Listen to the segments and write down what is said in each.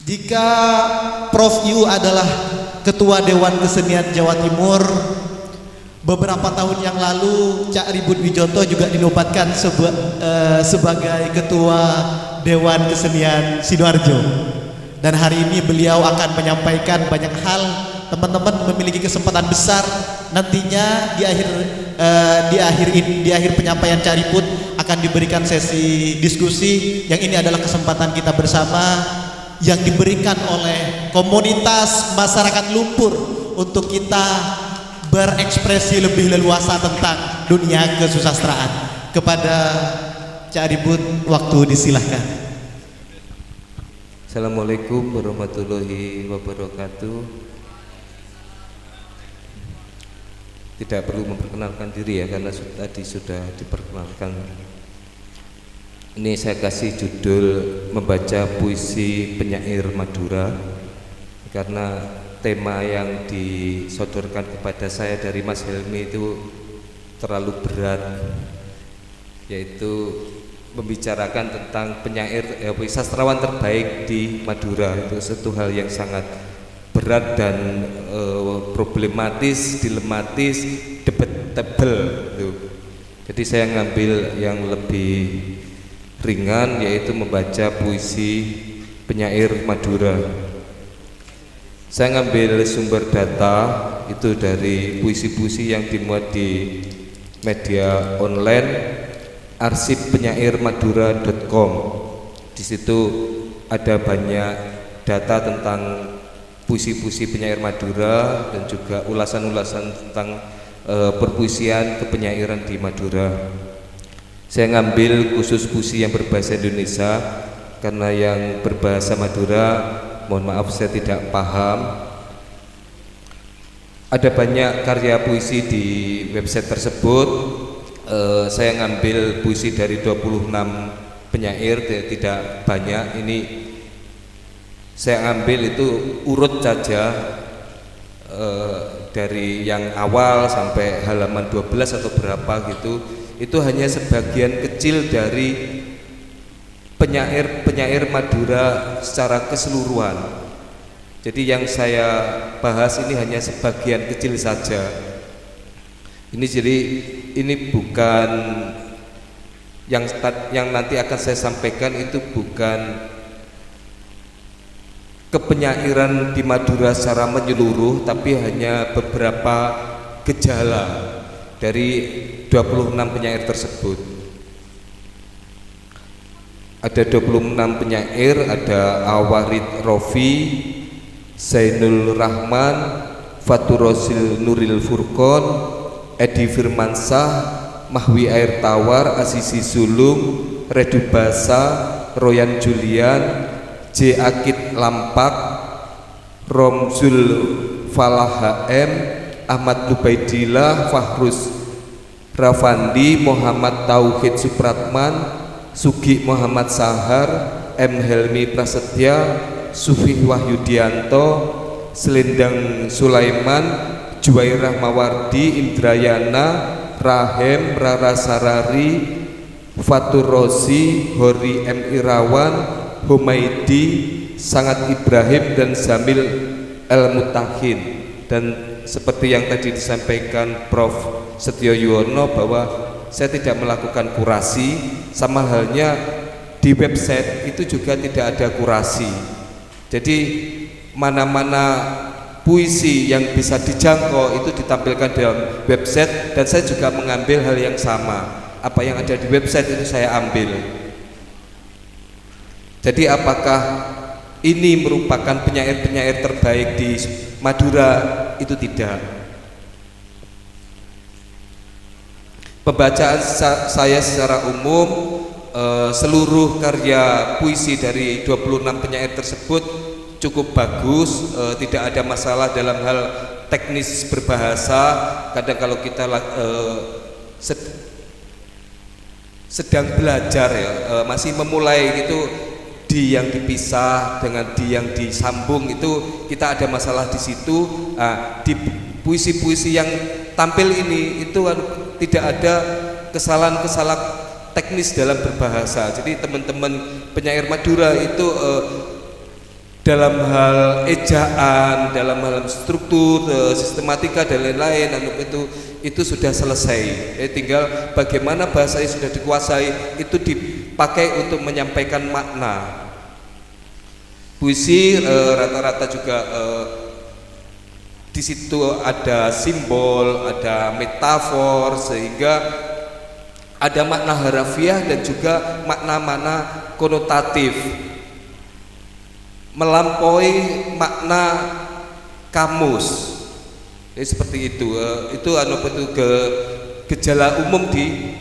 Jika Prof. Yu adalah Ketua Dewan Kesenian Jawa Timur, beberapa tahun yang lalu Cak Ribut Wijoto juga dinobatkan sebagai Ketua Dewan Kesenian Sidoarjo. Dan hari ini beliau akan menyampaikan banyak hal. Teman-teman memiliki kesempatan besar nantinya di akhir penyampaian Cak Ribut akan diberikan sesi diskusi yang ini adalah kesempatan kita bersama yang diberikan oleh komunitas masyarakat lumpur untuk kita berekspresi lebih leluasa tentang dunia kesusastraan. Kepada Cak Ribut, waktu disilahkan. Assalamualaikum warahmatullahi wabarakatuh. Tidak perlu memperkenalkan diri ya, karena tadi sudah diperkenalkan. Ini saya kasih judul membaca puisi penyair Madura, karena tema yang disodorkan kepada saya dari Mas Helmi itu terlalu berat, yaitu membicarakan tentang penyair sastrawan terbaik di Madura. Itu satu hal yang sangat berat dan problematis, dilematis, debatable. Jadi saya ngambil yang lebih ringan, yaitu membaca puisi penyair Madura. Saya ngambil sumber data itu dari puisi-puisi yang dimuat di media online arsippenyairmadura.com. Di situ ada banyak data tentang puisi-puisi penyair Madura dan juga ulasan-ulasan tentang perpuisian kepenyairan di Madura. Saya ngambil khusus puisi yang berbahasa Indonesia, karena yang berbahasa Madura mohon maaf saya tidak paham. Ada banyak karya puisi di website tersebut. Saya ngambil puisi dari 26 penyair, tidak banyak. Ini saya ambil itu urut saja, dari yang awal sampai halaman 12 atau berapa gitu. Itu hanya sebagian kecil dari penyair Madura secara keseluruhan. Jadi yang saya bahas ini hanya sebagian kecil saja. Ini bukan yang nanti akan saya sampaikan, itu bukan kepenyairan di Madura secara menyeluruh, tapi hanya beberapa gejala dari 26 penyair tersebut. Ada 26 penyair, ada Awarid Rofi, Zainul Rahman, Faturozil Nuril Furqon, Edi Firmansyah, Mahwi Air Tawar, Asisi Sulung, Redu Basa, Royan Julian, J. Akid Lampak, Romzul Falah HM, Ahmad Lubaidillah, Fahrus Rafandi, Muhammad Tauhid Supratman, Sugi Muhammad Sahar, M. Helmi Prasetya, Sufi Wahyudianto, Selendang Sulaiman, Juwairah Mawardi, Indrayana, Rahem, Rara Sarari, Fatur Rosi, Hori M. Irawan, Humaidi, Sangat Ibrahim, dan Zamil El Mutahin. Dan seperti yang tadi disampaikan Prof. Setyo Yuwono, bahwa saya tidak melakukan kurasi, sama halnya di website itu juga tidak ada kurasi. Jadi mana-mana puisi yang bisa dijangkau itu ditampilkan dalam website, dan saya juga mengambil hal yang sama. Apa yang ada di website itu saya ambil. Jadi apakah ini merupakan penyair-penyair terbaik di Madura? Itu tidak. Pembacaan saya secara umum, seluruh karya puisi dari 26 penyair tersebut cukup bagus, tidak ada masalah dalam hal teknis berbahasa. Kadang kalau kita sedang belajar ya, masih memulai gitu, di yang dipisah dengan di yang disambung itu kita ada masalah di situ. Di puisi-puisi yang tampil ini itu tidak ada kesalahan-kesalahan teknis dalam berbahasa. Jadi teman-teman penyair Madura itu dalam hal ejaan, dalam hal struktur, sistematika dan lain-lain, itu sudah selesai. Tinggal bagaimana bahasanya sudah dikuasai, itu dipakai untuk menyampaikan makna. Puisi rata-rata juga di situ ada simbol, ada metafor, sehingga ada makna harafiah dan juga makna-makna konotatif, melampaui makna kamus. Seperti itu. Itu gejala umum di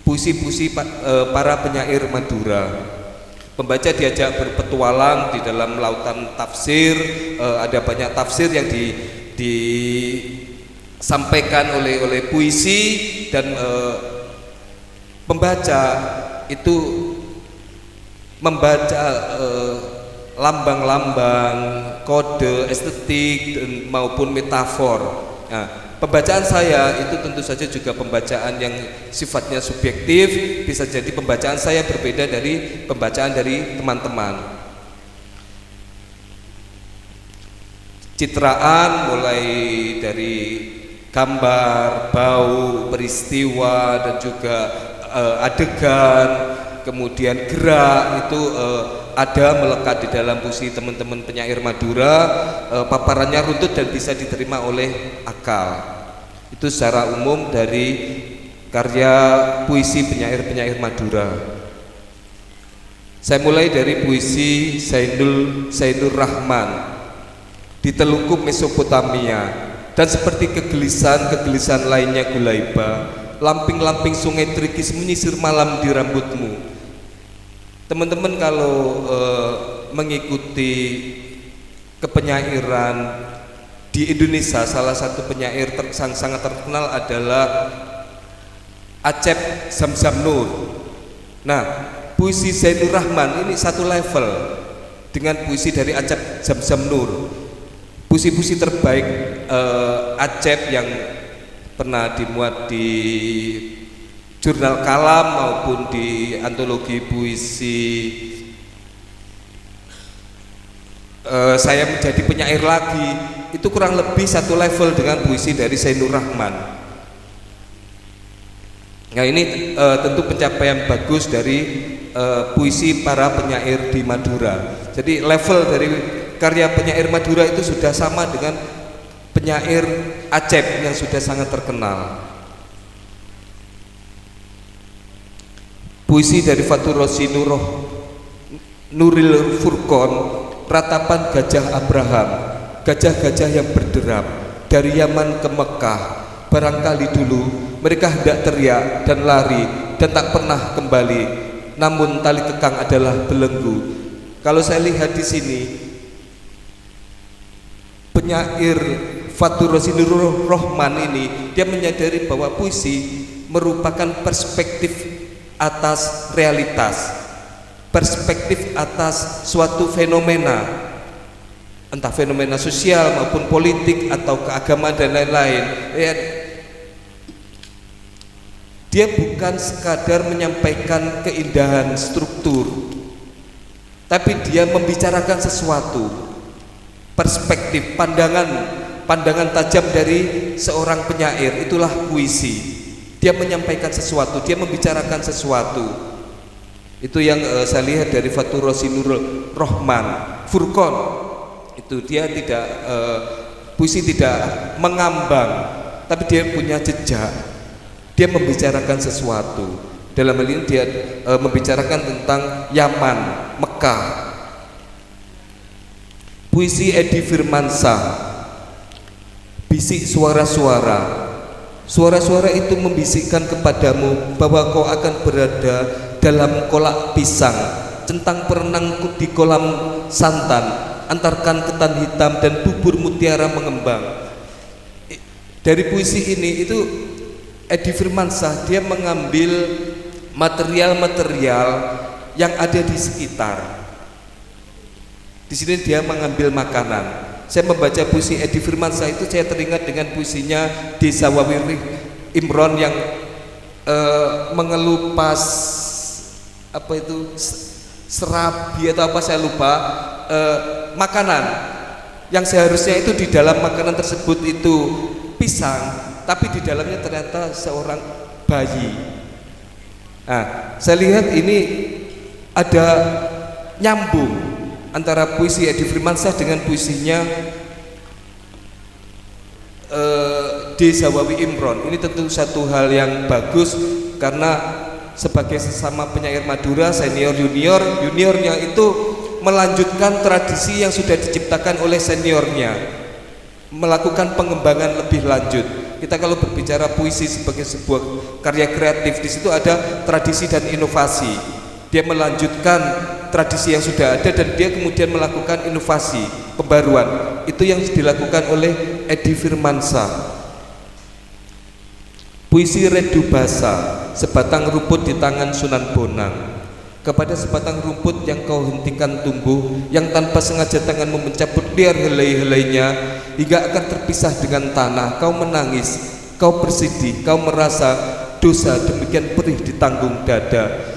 puisi-puisi para penyair Madura. Pembaca diajak berpetualang di dalam lautan tafsir. Ada banyak tafsir yang disampaikan oleh puisi, dan pembaca itu membaca lambang-lambang, kode, estetik maupun metafor. Nah, pembacaan saya itu tentu saja juga pembacaan yang sifatnya subjektif. Bisa jadi pembacaan saya berbeda dari pembacaan dari teman-teman. Citraan mulai dari gambar, bau, peristiwa, dan juga adegan, kemudian gerak, itu ada melekat di dalam puisi teman-teman penyair Madura. Paparannya runtut dan bisa diterima oleh akal. Itu secara umum dari karya puisi penyair-penyair Madura. Saya mulai dari puisi Zainul Rahman, di telungkup Mesopotamia, dan seperti kegelisahan lainnya Gulaiba, lamping-lamping sungai Trigis menyisir malam di rambutmu. Teman-teman kalau mengikuti kepenyairan di Indonesia, salah satu penyair sangat terkenal adalah Acep Zamzam Nur. Nah, puisi Zainul Rahman ini satu level dengan puisi dari Acep Zamzam Nur. Puisi-puisi terbaik Acep yang pernah dimuat di jurnal Kalam maupun di antologi puisi Saya Menjadi Penyair Lagi, itu kurang lebih satu level dengan puisi dari Zainul Rahman. Nah, ini tentu pencapaian bagus dari puisi para penyair di Madura. Jadi level dari karya penyair Madura itu sudah sama dengan penyair Acep yang sudah sangat terkenal. Puisi dari Fatur Rosi Nuril Furqon, Ratapan Gajah Abraham, gajah-gajah yang berderap dari Yaman ke Mekah. Barangkali dulu mereka hendak teriak dan lari dan tak pernah kembali, namun tali kekang adalah belenggu. Kalau saya lihat di sini, penyair Fatur Rosi Nurul Rahman ini, dia menyadari bahwa puisi merupakan perspektif atas realitas, perspektif atas suatu fenomena, entah fenomena sosial maupun politik atau keagamaan dan lain-lain. Dia bukan sekadar menyampaikan keindahan struktur, tapi dia membicarakan sesuatu, perspektif, pandangan tajam dari seorang penyair. Itulah puisi. Dia menyampaikan sesuatu, dia membicarakan sesuatu. Itu yang saya lihat dari Fatur Rosi Nurul Rahman Furqon. Itu dia tidak puisi tidak mengambang, tapi dia punya jejak. Dia membicarakan sesuatu. Dalam hal ini dia membicarakan tentang Yaman, Mekah. Puisi Edi Firmansyah, Bisik Suara-Suara. Suara-suara itu membisikkan kepadamu bahwa kau akan berada dalam kolak pisang, centang perenang di kolam santan, antarkan ketan hitam dan bubur mutiara mengembang. Dari puisi ini itu Edi Firmansyah dia mengambil material-material yang ada di sekitar. Di sini dia mengambil makanan. Saya membaca puisi Edi Firmansyah itu saya teringat dengan puisinya Desa Wawiri Imron yang mengelupas apa itu serabi atau apa saya lupa, makanan yang seharusnya itu di dalam makanan tersebut itu pisang, tapi di dalamnya ternyata seorang bayi. Nah, saya lihat ini ada nyambung antara puisi Edi Firmansyah dengan puisinya Desawawi Imron. Ini tentu satu hal yang bagus karena sebagai sesama penyair Madura, senior juniornya itu melanjutkan tradisi yang sudah diciptakan oleh seniornya, melakukan pengembangan lebih lanjut. Kita kalau berbicara puisi sebagai sebuah karya kreatif, di situ ada tradisi dan inovasi. Dia melanjutkan tradisi yang sudah ada dan dia kemudian melakukan inovasi, pembaruan. Itu yang dilakukan oleh Edi Firmansyah. Puisi Redu Basa, sebatang rumput di tangan Sunan Bonang. Kepada sebatang rumput yang kau hentikan tumbuh, yang tanpa sengaja tanganmu mencabut liar helai-helainya hingga akan terpisah dengan tanah, kau menangis, kau bersedih, kau merasa dosa demikian perih ditanggung dada.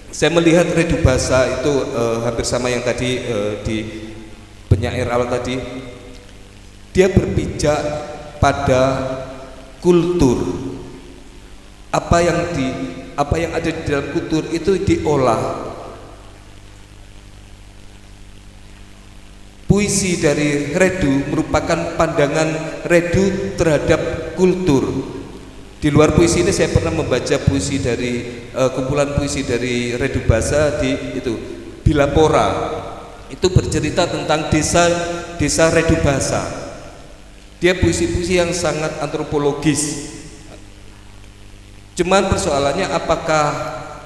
Saya melihat Redu Basa itu hampir sama yang tadi di penyair awal tadi. Dia berpijak pada kultur. Apa yang ada di dalam kultur itu diolah. Puisi dari Redu merupakan pandangan Redu terhadap kultur. Di luar puisi ini saya pernah membaca puisi dari kumpulan puisi dari Redu Basa di itu Bilapora. Itu bercerita tentang desa Redu Basa. Dia puisi-puisi yang sangat antropologis. Cuman persoalannya apakah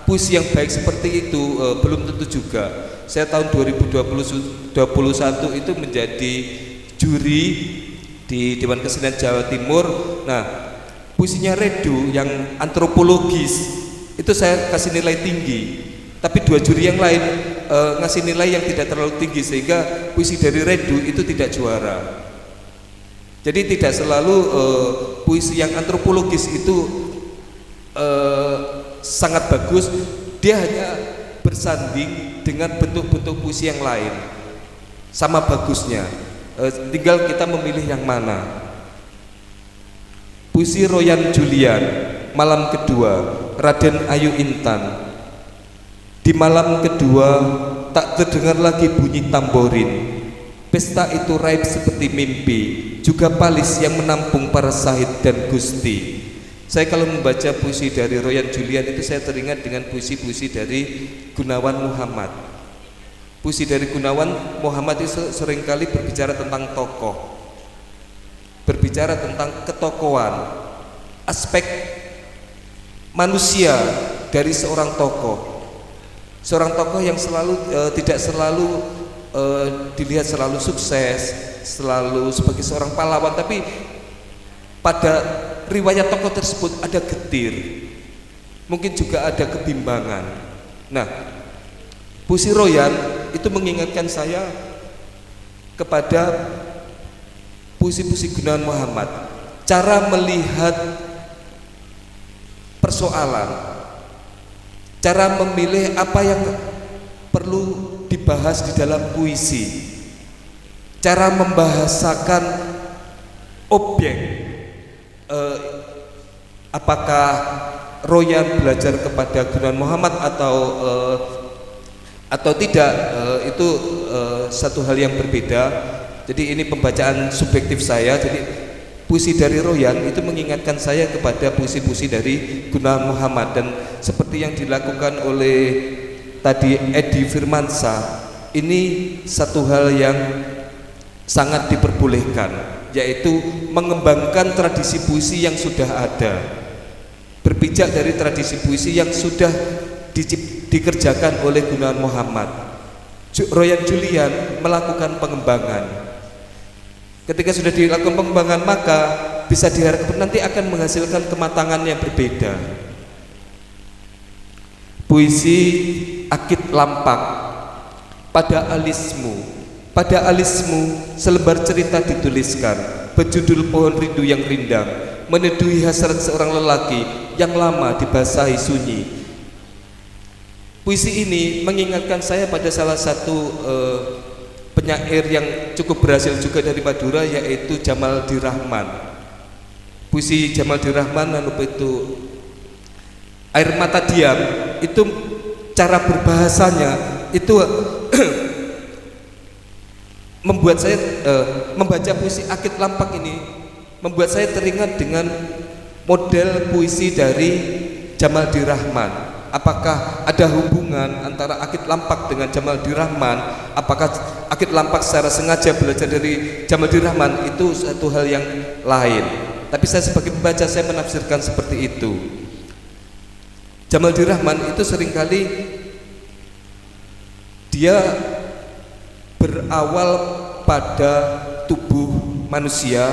puisi yang baik seperti itu belum tentu juga. Saya tahun 2021 itu menjadi juri di Dewan Kesenian Jawa Timur. Nah, puisinya Redu yang antropologis itu saya kasih nilai tinggi. Tapi dua juri yang lain ngasih nilai yang tidak terlalu tinggi sehingga puisi dari Redu itu tidak juara. Jadi tidak selalu puisi yang antropologis itu sangat bagus, dia hanya bersanding dengan bentuk-bentuk puisi yang lain sama bagusnya, tinggal kita memilih yang mana. Puisi Royan Julian, Malam Kedua, Raden Ayu Intan. Di malam kedua tak terdengar lagi bunyi tamborin, pesta itu raib seperti mimpi, juga palis yang menampung para sahid dan gusti. Saya kalau membaca puisi dari Royan Julian itu saya teringat dengan puisi-puisi dari Gunawan Muhammad. Puisi dari Gunawan Muhammad itu seringkali berbicara tentang tokoh, berbicara tentang ketokohan, aspek manusia dari seorang tokoh yang selalu tidak selalu dilihat selalu sukses, selalu sebagai seorang pahlawan, tapi pada riwayat tokoh tersebut ada getir, mungkin juga ada kebimbangan. Nah, puisi Royan itu mengingatkan saya kepada puisi-puisi Gunawan Muhammad, cara melihat persoalan, cara memilih apa yang perlu dibahas di dalam puisi, cara membahasakan objek. Apakah Royan belajar kepada Gunawan Muhammad atau tidak, itu satu hal yang berbeda. Jadi ini pembacaan subjektif saya. Jadi puisi dari Royan itu mengingatkan saya kepada puisi-puisi dari Gunawan Muhammad, dan seperti yang dilakukan oleh tadi Edi Firmansyah, ini satu hal yang sangat diperbolehkan, yaitu mengembangkan tradisi puisi yang sudah ada, berpijak dari tradisi puisi yang sudah dikerjakan oleh Gunawan Muhammad. Royan Julian melakukan pengembangan. Ketika sudah dilakukan pengembangan, maka bisa diharapkan nanti akan menghasilkan kematangan yang berbeda. Puisi Akid Lampak, pada alismu selebar cerita dituliskan, berjudul Pohon Rindu yang Rindang, meneduhi hasrat seorang lelaki yang lama dibasahi sunyi. Puisi ini mengingatkan saya pada salah satu penyair yang cukup berhasil juga dari Madura, yaitu Jamal Dirahman. Puisi Jamal Dirahman itu Air Mata Diam, itu cara berbahasanya itu membuat saya membaca puisi Akid Lampak ini membuat saya teringat dengan model puisi dari Jamal Dirahman. Apakah ada hubungan antara Akid Lampak dengan Jamal Dirahman? Apakah Akid Lampak secara sengaja belajar dari Jamal Dirahman? Itu satu hal yang lain. Tapi saya sebagai pembaca, saya menafsirkan seperti itu. Jamal Dirahman itu seringkali dia berawal pada tubuh manusia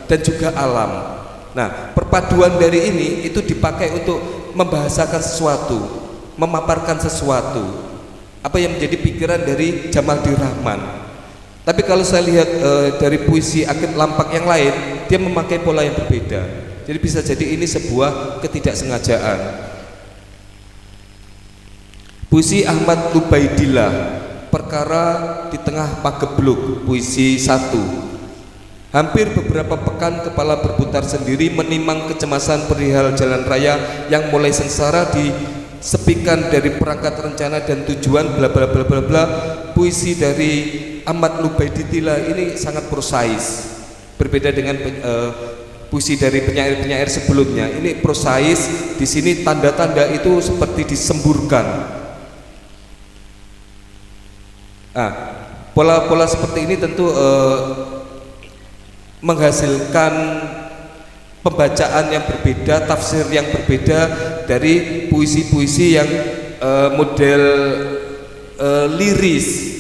dan juga alam. Nah, perpaduan dari ini itu dipakai untuk membahasakan sesuatu, memaparkan sesuatu, apa yang menjadi pikiran dari Jamal Dirahman. Tapi kalau saya lihat dari puisi Akid Lampak yang lain, dia memakai pola yang berbeda. Jadi bisa jadi ini sebuah ketidaksengajaan. Puisi Ahmad Lubaidillah, Perkara di Tengah Pagebluk, puisi 1. Hampir beberapa pekan kepala berputar sendiri menimang kecemasan perihal jalan raya yang mulai sengsara disepikan dari perangkat rencana dan tujuan bla bla bla bla bla. Puisi dari Ahmad Lubaidillah ini sangat prosais, berbeda dengan puisi dari penyair-penyair sebelumnya. Ini prosais, di sini tanda-tanda itu seperti disemburkan. Pola-pola seperti ini tentu menghasilkan pembacaan yang berbeda, tafsir yang berbeda dari puisi-puisi yang model liris.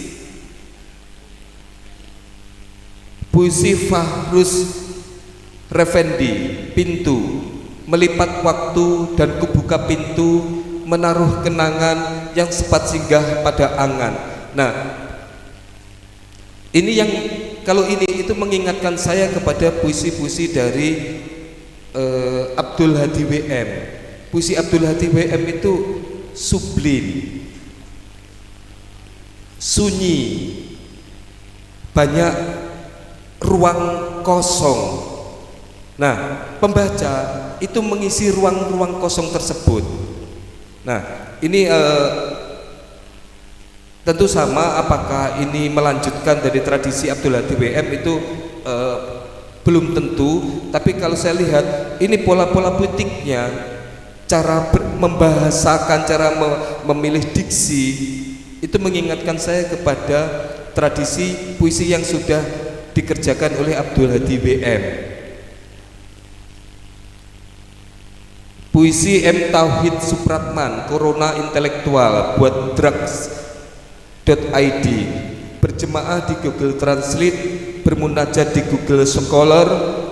Puisi Fahruz Refendi, Pintu, melipat waktu dan kubuka pintu, menaruh kenangan yang sempat singgah pada angan. Nah, ini yang kalau ini itu mengingatkan saya kepada puisi-puisi dari Abdul Hadi WM. Puisi Abdul Hadi WM itu sublim, sunyi, banyak ruang kosong. Nah, pembaca itu mengisi ruang-ruang kosong tersebut. Nah, ini tentu sama, apakah ini melanjutkan dari tradisi Abdul Hadi WM itu belum tentu. Tapi kalau saya lihat ini pola-pola puitiknya, cara membahasakan, cara memilih diksi, itu mengingatkan saya kepada tradisi puisi yang sudah dikerjakan oleh Abdul Hadi WM. Puisi M. Tauhid Supratman, Corona Intelektual, buat drugs.id, berjemaah di Google Translate, bermunajat di Google Scholar,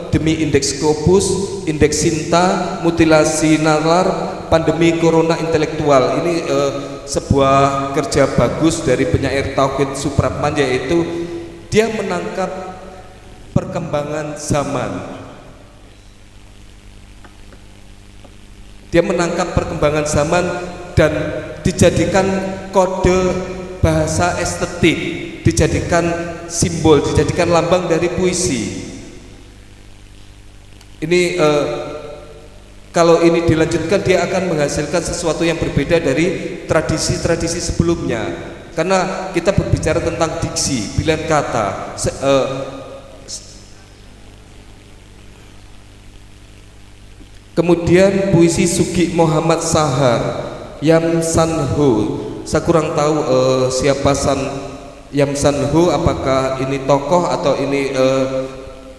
demi indeks Scopus, indeks Sinta, mutilasi nalar, pandemi Corona Intelektual. Ini sebuah kerja bagus dari penyair Tauhid Supratman, yaitu dia menangkap perkembangan zaman. Dia menangkap perkembangan zaman dan dijadikan kode bahasa estetik, dijadikan simbol, dijadikan lambang dari puisi. Ini kalau ini dilanjutkan, dia akan menghasilkan sesuatu yang berbeda dari tradisi-tradisi sebelumnya. Karena kita berbicara tentang diksi, pilihan kata. Kemudian puisi Sugi Muhammad Sahar, Yam Sanho. Saya kurang tahu siapa Yam Sanho, apakah ini tokoh atau ini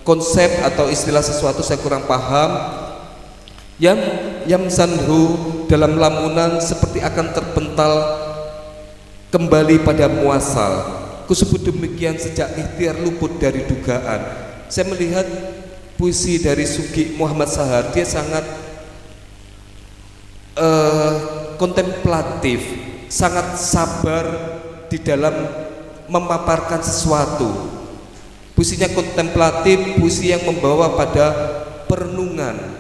konsep atau istilah sesuatu, saya kurang paham. Yam Sanho dalam lamunan seperti akan terpental kembali pada muasal. Kusebut demikian sejak ikhtiar luput dari dugaan. Saya melihat puisi dari Sugi Muhammad Sahar, dia sangat kontemplatif, sangat sabar di dalam memaparkan sesuatu. Puisinya kontemplatif, puisi yang membawa pada perenungan.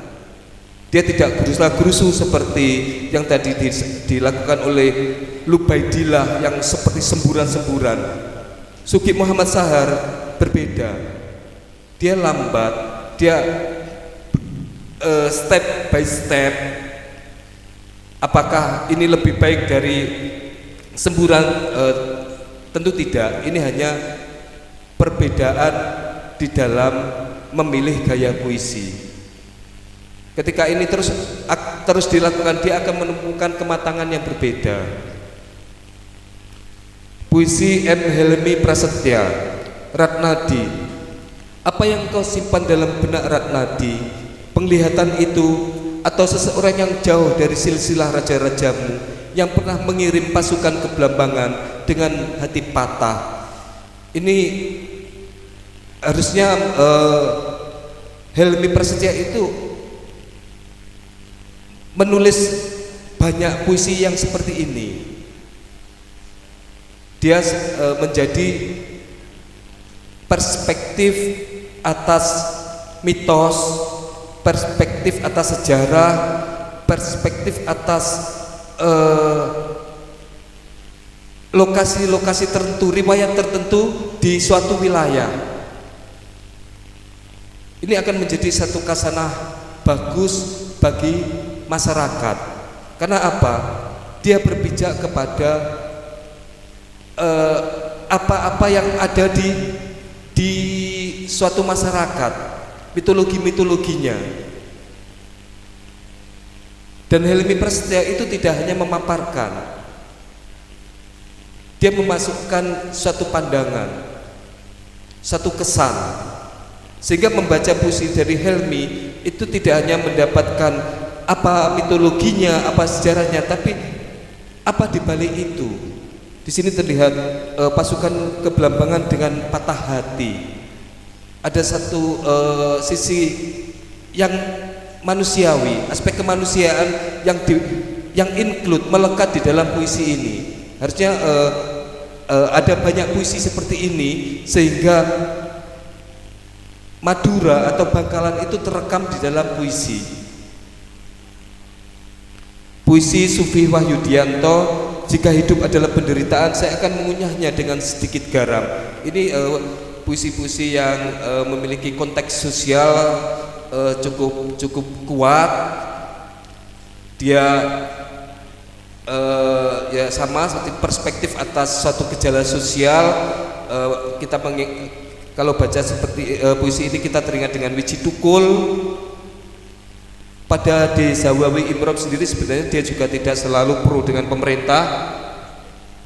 Dia tidak gerusa-gerusu seperti yang tadi dilakukan oleh Lubaidillah yang seperti semburan-semburan. Sugi Muhammad Sahar berbeda. Dia lambat, dia step by step. Apakah ini lebih baik dari semburan? Tentu tidak. Ini hanya perbedaan di dalam memilih gaya puisi. Ketika ini terus dilakukan, dia akan menemukan kematangan yang berbeda. Puisi M. Helmi Prasetya, Ratnadi. Apa yang kau simpan dalam benak Ratnadi? Penglihatan itu atau seseorang yang jauh dari silsilah raja-rajamu yang pernah mengirim pasukan ke Blambangan dengan hati patah? Ini harusnya Helmi Prasetya itu menulis banyak puisi yang seperti ini. Dia menjadi perspektif atas mitos, perspektif atas sejarah, perspektif atas lokasi-lokasi tertentu, riwayat tertentu di suatu wilayah. Ini akan menjadi satu khasanah bagus bagi masyarakat. Karena apa? Dia berpijak kepada apa-apa yang ada di suatu masyarakat, mitologi-mitologinya. Dan Helmi Prasetya itu tidak hanya memaparkan, dia memasukkan suatu pandangan, satu kesan, sehingga membaca puisi dari Helmi itu tidak hanya mendapatkan apa mitologinya, apa sejarahnya, tapi apa di balik itu. Di sini terlihat pasukan ke Blambangan dengan patah hati. Ada satu sisi yang manusiawi, aspek kemanusiaan yang include, melekat di dalam puisi ini. Harusnya ada banyak puisi seperti ini sehingga Madura atau Bangkalan itu terekam di dalam puisi. Puisi Sufi Wahyudianto, jika hidup adalah penderitaan, saya akan mengunyahnya dengan sedikit garam. Ini puisi-puisi yang memiliki konteks sosial cukup kuat. Dia ya sama seperti perspektif atas suatu gejala sosial. Kalau baca seperti puisi ini, kita teringat dengan Wiji Tukul. Pada Desa Wawi Imrob sendiri sebenarnya dia juga tidak selalu pro dengan pemerintah.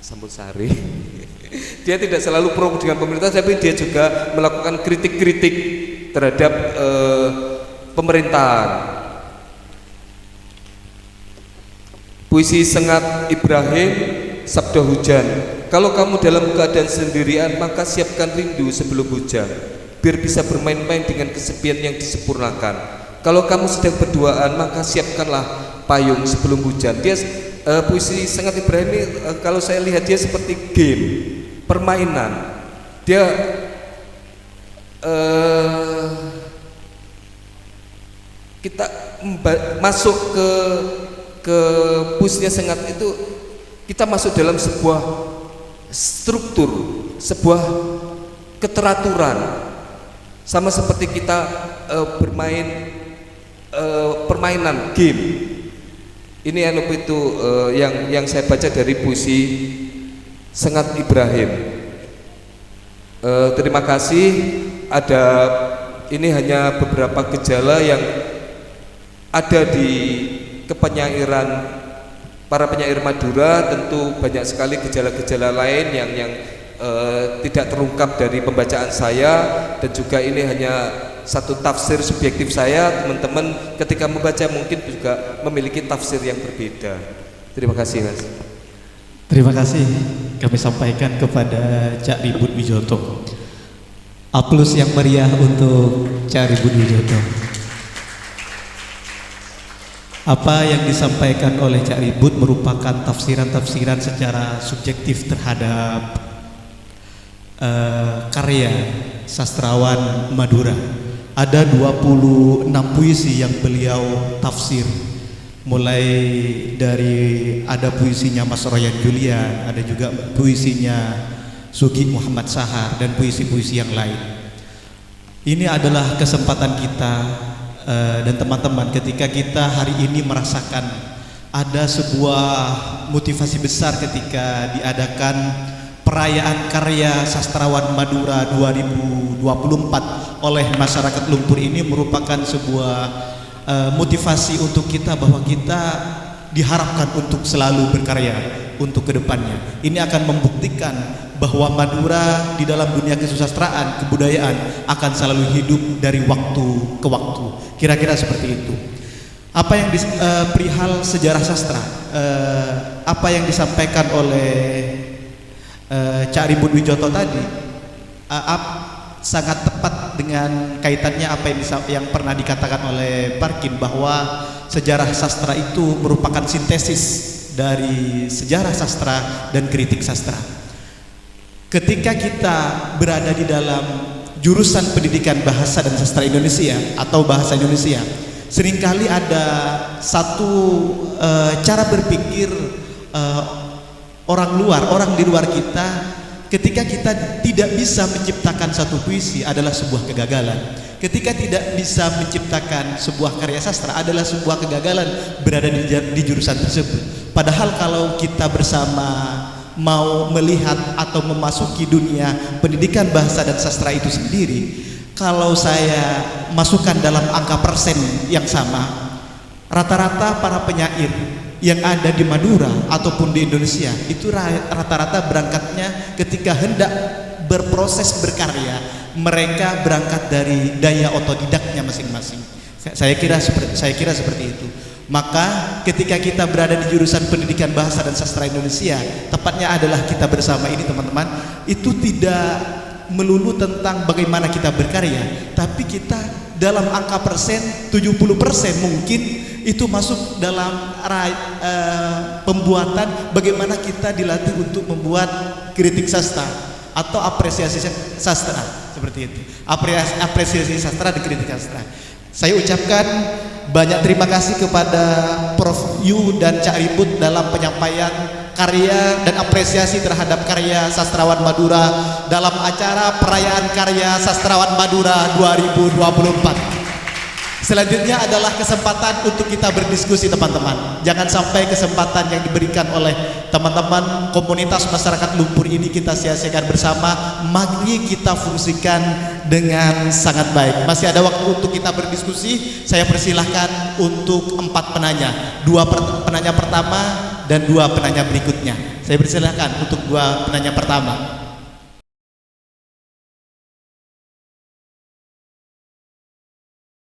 Sambut Sari. Dia tidak selalu pro dengan pemerintah, tapi dia juga melakukan kritik-kritik terhadap pemerintahan. Puisi Sengat Ibrahim, Sabda Hujan. Kalau kamu dalam keadaan sendirian, maka siapkan rindu sebelum hujan, biar bisa bermain-main dengan kesepian yang disempurnakan. Kalau kamu sedang berduaan, maka siapkanlah payung sebelum hujan. Dia puisi Sengat Ibrahim ini, kalau saya lihat dia seperti game, permainan. Dia kita masuk ke puisinya Sengat itu, kita masuk dalam sebuah struktur, sebuah keteraturan, sama seperti kita bermain permainan game. Ini itu yang saya baca dari puisi Sengat Ibrahim. Terima kasih. Ada ini hanya beberapa gejala yang ada di kepenyairan para penyair Madura. Tentu banyak sekali gejala-gejala lain yang tidak terungkap dari pembacaan saya, dan juga ini hanya satu tafsir subjektif saya. Teman-teman ketika membaca mungkin juga memiliki tafsir yang berbeda. Terima kasih, Mas. Terima kasih kami sampaikan kepada Cak Ribut Wijoto. Aplaus yang meriah untuk Cak Ribut Wijoto. Apa yang disampaikan oleh Cak Ribut merupakan tafsiran-tafsiran secara subjektif terhadap karya sastrawan Madura. Ada 26 puisi yang beliau tafsir, mulai dari ada puisinya Mas Royan Julian, ada juga puisinya Sugi Muhammad Sahar, dan puisi-puisi yang lain. Ini adalah kesempatan kita dan teman-teman ketika kita hari ini merasakan ada sebuah motivasi besar ketika diadakan perayaan karya sastrawan Madura 2024 oleh masyarakat Lumpur. Ini merupakan sebuah motivasi untuk kita bahwa kita diharapkan untuk selalu berkarya untuk kedepannya. Ini akan membuktikan bahwa Madura di dalam dunia kesusastraan, kebudayaan akan selalu hidup dari waktu ke waktu. Kira-kira seperti itu. Apa yang perihal sejarah sastra, apa yang disampaikan oleh Cak Ribut Wijoto tadi sangat tepat dengan kaitannya apa yang pernah dikatakan oleh Parkin, bahwa sejarah sastra itu merupakan sintesis dari sejarah sastra dan kritik sastra. Ketika kita berada di dalam jurusan pendidikan bahasa dan sastra Indonesia atau bahasa Indonesia, seringkali ada satu cara berpikir orang di luar kita, ketika kita tidak bisa menciptakan satu puisi adalah sebuah kegagalan. Ketika tidak bisa menciptakan sebuah karya sastra adalah sebuah kegagalan berada di jurusan tersebut. Padahal kalau kita bersama mau melihat atau memasuki dunia pendidikan bahasa dan sastra itu sendiri, kalau saya masukkan dalam angka persen yang sama, rata-rata para penyair yang ada di Madura ataupun di Indonesia itu rata-rata berangkatnya ketika hendak berproses berkarya, mereka berangkat dari daya otodidaknya masing-masing. Saya kira seperti itu. Maka ketika kita berada di jurusan pendidikan bahasa dan sastra Indonesia, tepatnya adalah kita bersama ini teman-teman, itu tidak melulu tentang bagaimana kita berkarya, tapi kita dalam angka persen 70% mungkin itu masuk dalam pembuatan bagaimana kita dilatih untuk membuat kritik sastra atau apresiasi sastra, seperti itu. Apresiasi sastra dan kritik sastra. Saya ucapkan banyak terima kasih kepada Prof. Yu dan Cak Ribut dalam penyampaian karya dan apresiasi terhadap karya sastrawan Madura dalam acara perayaan karya sastrawan Madura 2024. Selanjutnya adalah kesempatan untuk kita berdiskusi teman-teman. Jangan sampai kesempatan yang diberikan oleh teman-teman komunitas masyarakat Lumpur ini kita sia-siakan bersama. Mari kita fungsikan dengan sangat baik. Masih ada waktu untuk kita berdiskusi. Saya persilahkan untuk 4 penanya, 2 penanya pertama dan 2 penanya berikutnya. Saya persilahkan untuk 2 penanya pertama.